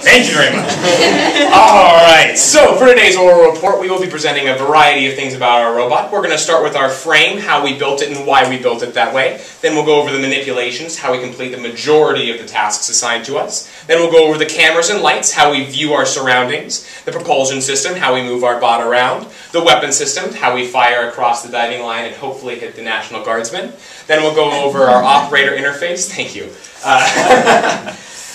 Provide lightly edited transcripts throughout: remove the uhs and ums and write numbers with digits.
Thank you very much. Alright, so for today's oral report, we will be presenting a variety of things about our robot. We're going to start with our frame, how we built it and why we built it that way. Then we'll go over the manipulations, how we complete the majority of the tasks assigned to us. Then we'll go over the cameras and lights, how we view our surroundings. The propulsion system, how we move our bot around. The weapon system, how we fire across the diving line and hopefully hit the National Guardsmen. Then we'll go over our operator interface. Thank you.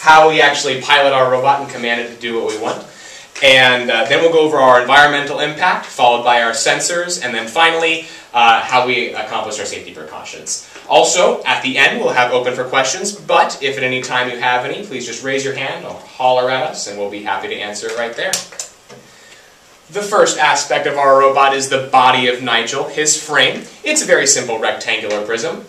How we actually pilot our robot and command it to do what we want. And then we'll go over our environmental impact, followed by our sensors, and then finally, how we accomplish our safety precautions. Also, at the end, we'll have open for questions, but if at any time you have any, please just raise your hand or holler at us, and we'll be happy to answer it right there. The first aspect of our robot is the body of Nigel, his frame. It's a very simple rectangular prism.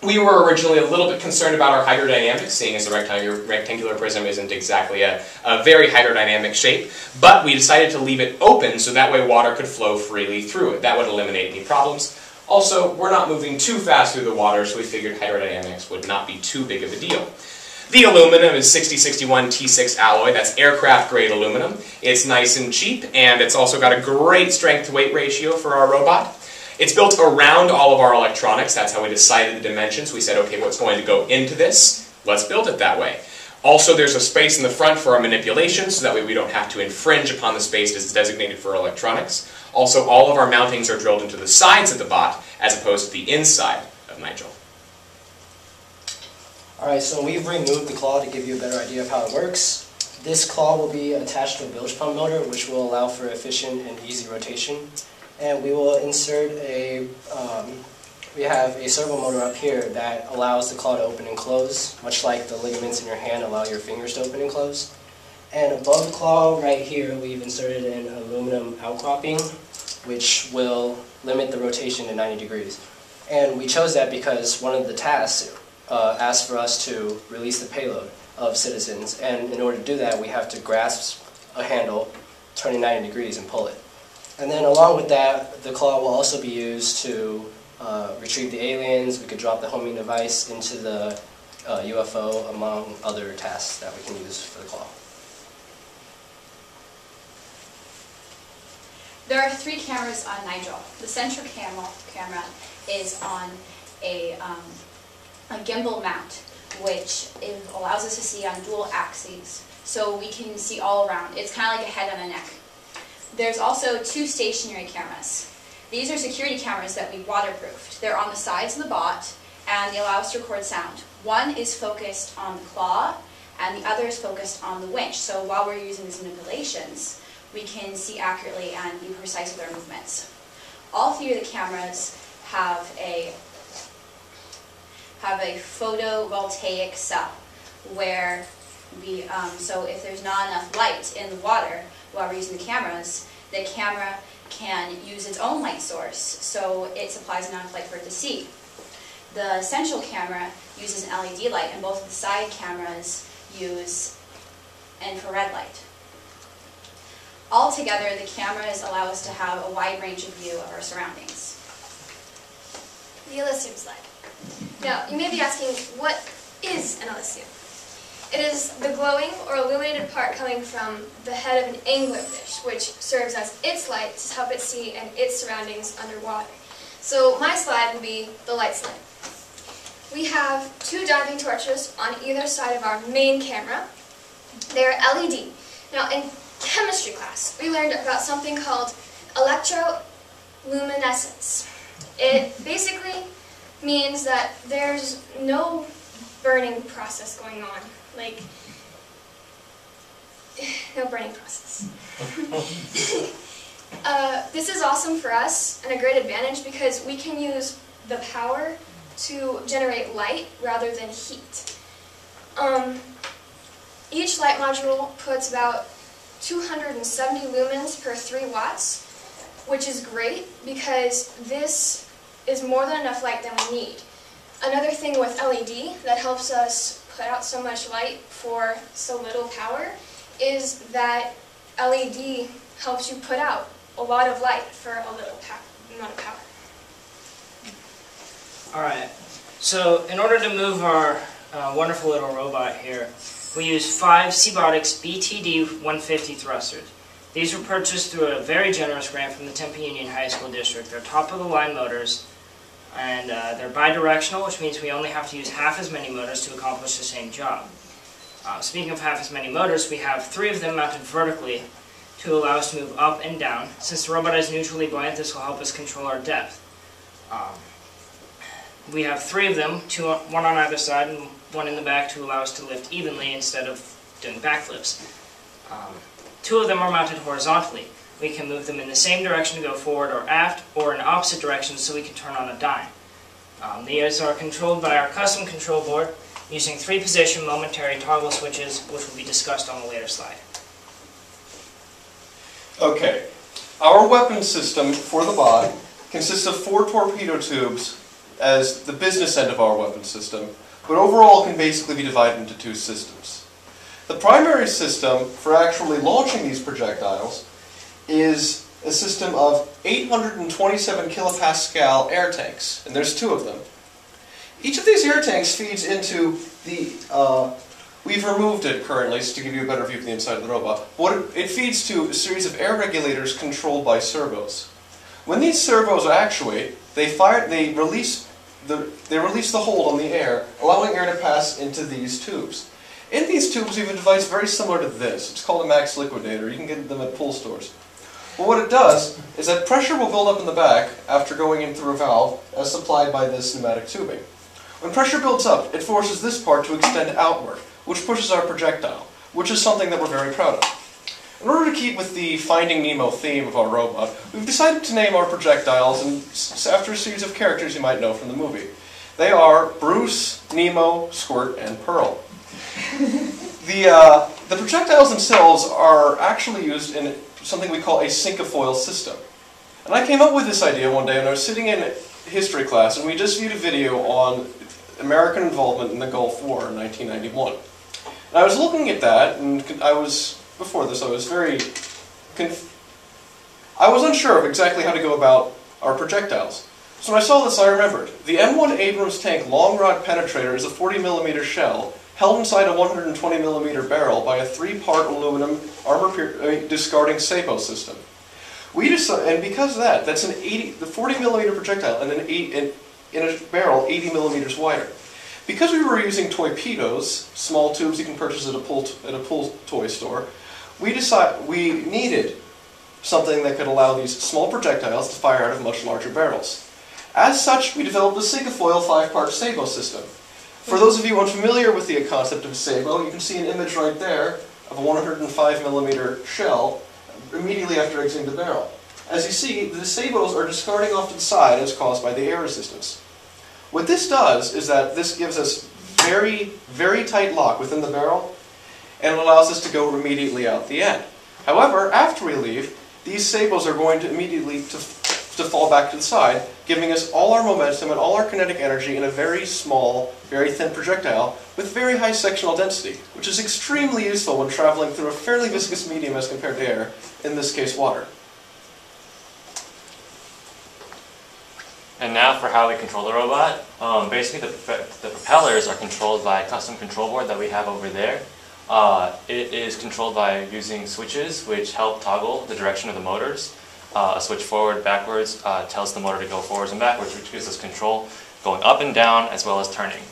We were originally a little bit concerned about our hydrodynamics, seeing as the rectangular prism isn't exactly a very hydrodynamic shape, but we decided to leave it open so that way water could flow freely through it. That would eliminate any problems. Also, we're not moving too fast through the water, so we figured hydrodynamics would not be too big of a deal. The aluminum is 6061 T6 alloy. That's aircraft-grade aluminum. It's nice and cheap, and it's also got a great strength-to-weight ratio for our robot. It's built around all of our electronics. That's how we decided the dimensions. We said, okay, what's going to go into this? Let's build it that way. Also, there's a space in the front for our manipulation, so that way we don't have to infringe upon the space that's designated for electronics. Also, all of our mountings are drilled into the sides of the bot, as opposed to the inside of Nigel. Alright, so we've removed the claw to give you a better idea of how it works. This claw will be attached to a bilge pump motor, which will allow for efficient and easy rotation. And we will insert we have a servo motor up here that allows the claw to open and close, much like the ligaments in your hand allow your fingers to open and close. And above the claw, right here, we've inserted an aluminum outcropping, which will limit the rotation to 90 degrees. And we chose that because one of the tasks asked for us to release the payload of citizens, and in order to do that, we have to grasp a handle, turn it 90 degrees, and pull it. And then along with that, the claw will also be used to retrieve the aliens. We could drop the homing device into the UFO, among other tasks that we can use for the claw. There are 3 cameras on Nigel. The central camera is on a gimbal mount, which allows us to see on dual axes, so we can see all around. It's kind of like a head and a neck. There's also 2 stationary cameras. These are security cameras that we waterproofed. They're on the sides of the bot, and they allow us to record sound. One is focused on the claw, and the other is focused on the winch. So while we're using these manipulations, we can see accurately and be precise with our movements. All 3 of the cameras have a photovoltaic cell, where so if there's not enough light in the water while we're using the camera can use its own light source, so it supplies enough light for it to see. The central camera uses an LED light, and both of the side cameras use infrared light. Altogether, the cameras allow us to have a wide range of view of our surroundings. The Elysium slide. Now, you may be asking, what is an Elysium? It is the glowing or illuminated part coming from the head of an anglerfish, which serves as its light to help it see and its surroundings underwater. So my slide will be the light slide. We have 2 diving torches on either side of our main camera. They are LED. Now in chemistry class, we learned about something called electroluminescence. It basically means that there's no burning process going on. Like, no burning process. This is awesome for us and a great advantage because we can use the power to generate light rather than heat. Each light module puts about 270 lumens per 3 watts, which is great because this is more than enough light than we need. Another thing with LED that helps us put out so much light for so little power is that LED helps you put out a lot of light for a little amount of power. Alright, so in order to move our wonderful little robot here, we use 5 Seabotics BTD-150 thrusters. These were purchased through a very generous grant from the Tempe Union High School District. They're top-of-the-line motors, and they're bidirectional, which means we only have to use half as many motors to accomplish the same job. Speaking of half as many motors, we have 3 of them mounted vertically to allow us to move up and down. Since the robot is neutrally buoyant, this will help us control our depth. We have 3 of them, one on either side and one in the back to allow us to lift evenly instead of doing backflips. 2 of them are mounted horizontally. We can move them in the same direction to go forward or aft, or in opposite directions so we can turn on a dime. These are controlled by our custom control board using 3-position momentary toggle switches, which will be discussed on a later slide. Okay, our weapon system for the bot consists of 4 torpedo tubes as the business end of our weapon system, but overall can basically be divided into 2 systems. The primary system for actually launching these projectiles is a system of 827 kilopascal air tanks, and there's 2 of them. Each of these air tanks feeds into the, we've removed it currently so to give you a better view of the inside of the robot. It feeds to a series of air regulators controlled by servos. When these servos actuate, they release the hold on the air, allowing air to pass into these tubes. In these tubes, we have a device very similar to this. It's called a max liquidator. You can get them at pool stores. Well, what it does is that pressure will build up in the back after going in through a valve as supplied by this pneumatic tubing. When pressure builds up, it forces this part to extend outward, which pushes our projectile, which is something that we're very proud of. In order to keep with the Finding Nemo theme of our robot, we've decided to name our projectiles after a series of characters you might know from the movie. They are Bruce, Nemo, Squirt, and Pearl. The projectiles themselves are actually used in something we call a cinquefoil system. And I came up with this idea one day when I was sitting in history class, and we just viewed a video on American involvement in the Gulf War in 1991. And I was looking at that, and before this, I was unsure of exactly how to go about our projectiles. So when I saw this, I remembered. The M1 Abrams tank long rod penetrator is a 40mm shell held inside a 120mm barrel by a 3-part aluminum armor discarding SAPO system. And because of that, that's the 40mm projectile and in a barrel 80mm wider. Because we were using torpedoes, small tubes you can purchase at a pool toy store, we needed something that could allow these small projectiles to fire out of much larger barrels. As such, we developed the cinquefoil 5-part SAPO system. For those of you unfamiliar with the concept of a SAPO, you can see an image right there of a 105mm shell immediately after exiting the barrel. As you see, the SAPOs are discarding off to the side as caused by the air resistance. What this does is that this gives us very, very tight lock within the barrel, and it allows us to go immediately out the end. However, after we leave, these SAPOs are going to immediately to fall back to the side, giving us all our momentum and all our kinetic energy in a very small, very thin projectile with very high sectional density, which is extremely useful when traveling through a fairly viscous medium as compared to air, in this case water. And now for how we control the robot. Basically the propellers are controlled by a custom control board that we have over there. It is controlled by using switches which help toggle the direction of the motors. A switch forward, backwards tells the motor to go forwards and backwards, which gives us control going up and down as well as turning.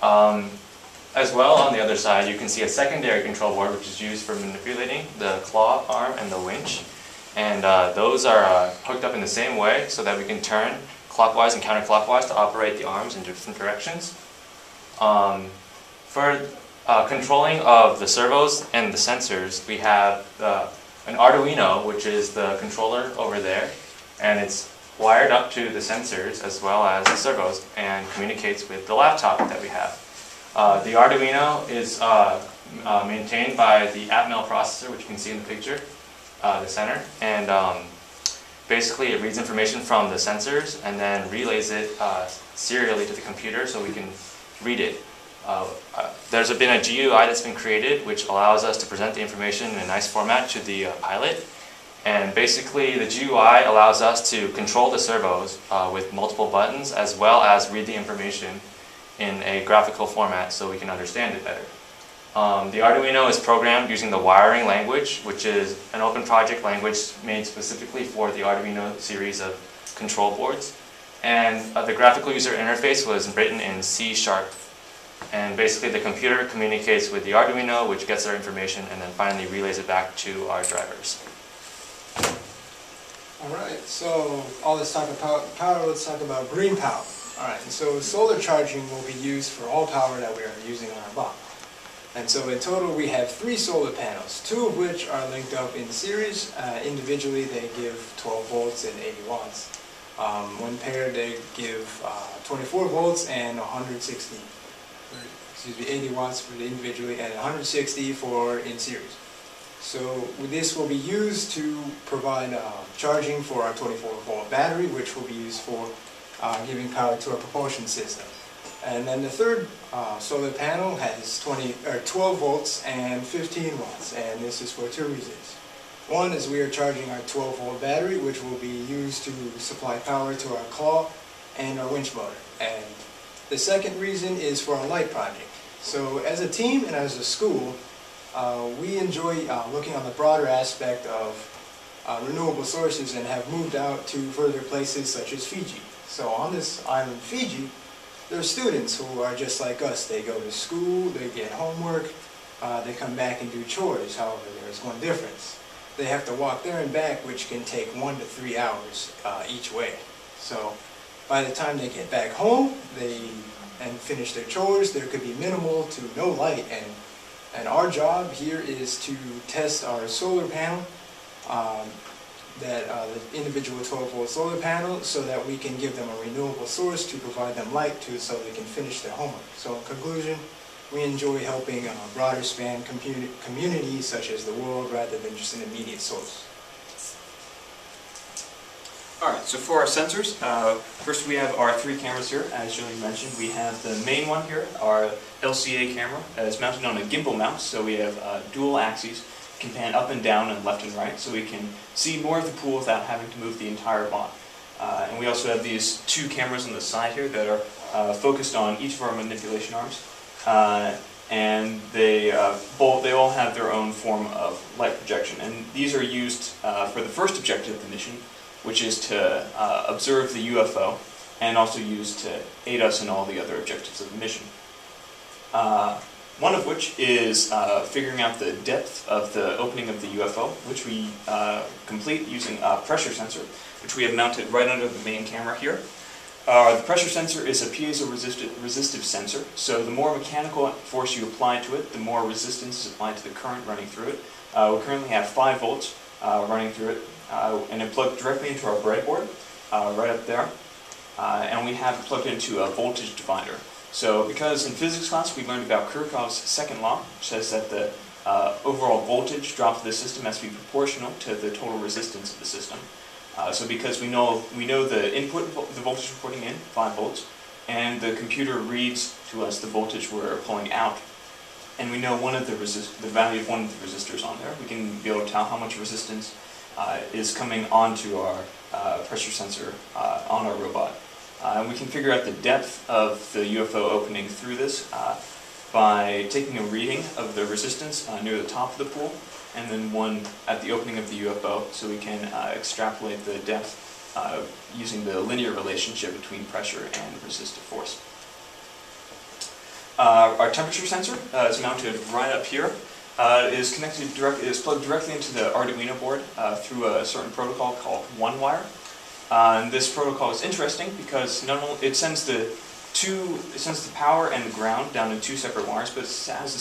As well, on the other side, you can see a secondary control board which is used for manipulating the claw arm and the winch. And those are hooked up in the same way so that we can turn clockwise and counterclockwise to operate the arms in different directions. For controlling of the servos and the sensors, we have an Arduino, which is the controller over there, and it's wired up to the sensors as well as the servos and communicates with the laptop that we have. The Arduino is maintained by the Atmel processor, which you can see in the picture, the center, and basically it reads information from the sensors and then relays it serially to the computer so we can read it. There's been a GUI that's been created which allows us to present the information in a nice format to the pilot. And basically the GUI allows us to control the servos with multiple buttons as well as read the information in a graphical format so we can understand it better. The Arduino is programmed using the wiring language, which is an open project language made specifically for the Arduino series of control boards. And the graphical user interface was written in C#. And basically the computer communicates with the Arduino, which gets our information and then finally relays it back to our drivers. Alright, so all this talk about power, let's talk about green power. Alright, and so solar charging will be used for all power that we are using on our bot. And so in total we have 3 solar panels, 2 of which are linked up in series. Individually they give 12 volts and 80 watts. One pair they give 24 volts and 80 watts for the individually and 160 for in series. So this will be used to provide charging for our 24-volt battery, which will be used for giving power to our propulsion system. And then the third solar panel has 12 volts and 15 watts, and this is for 2 reasons. One is we are charging our 12-volt battery, which will be used to supply power to our claw and our winch motor. And the second reason is for our light project. So as a team and as a school, we enjoy looking on the broader aspect of renewable sources and have moved out to further places such as Fiji. So on this island, Fiji, there are students who are just like us. They go to school, they get homework, they come back and do chores. However, there's one difference. They have to walk there and back, which can take 1 to 3 hours each way. So by the time they get back home and finish their chores, there could be minimal to no light. And our job here is to test our solar panel, the individual 12-volt solar panel, so that we can give them a renewable source to provide them light so they can finish their homework. So in conclusion, we enjoy helping broader span communities such as the world rather than just an immediate source. Alright, so for our sensors, first we have our 3 cameras here. As Julian mentioned, we have the main one here, our LCA camera. It's mounted on a gimbal mount, so we have dual axes. Can pan up and down and left and right, so we can see more of the pool without having to move the entire bot. And we also have these 2 cameras on the side here that are focused on each of our manipulation arms. And they all have their own form of light projection. And these are used for the first objective of the mission, which is to observe the UFO, and also used to aid us in all the other objectives of the mission. One of which is figuring out the depth of the opening of the UFO, which we complete using a pressure sensor, which we have mounted right under the main camera here. The pressure sensor is a piezo-resistive sensor, so the more mechanical force you apply to it, the more resistance is applied to the current running through it. We currently have 5 volts running through it, and it plugged directly into our breadboard, right up there. And we have it plugged into a voltage divider. So because in physics class we learned about Kirchhoff's second law, which says that the overall voltage drop of the system has to be proportional to the total resistance of the system. So because we know the input, the voltage we're putting in, 5 volts, and the computer reads to us the voltage we're pulling out, and we know the value of one of the resistors on there, we can be able to tell how much resistance is coming onto our pressure sensor on our robot. We can figure out the depth of the UFO opening through this by taking a reading of the resistance near the top of the pool, and then one at the opening of the UFO, so we can extrapolate the depth using the linear relationship between pressure and resistive force. Our temperature sensor is mounted right up here. Is plugged directly into the Arduino board through a certain protocol called OneWire. And this protocol is interesting because not only it sends the power and the ground down in 2 separate wires, but it has a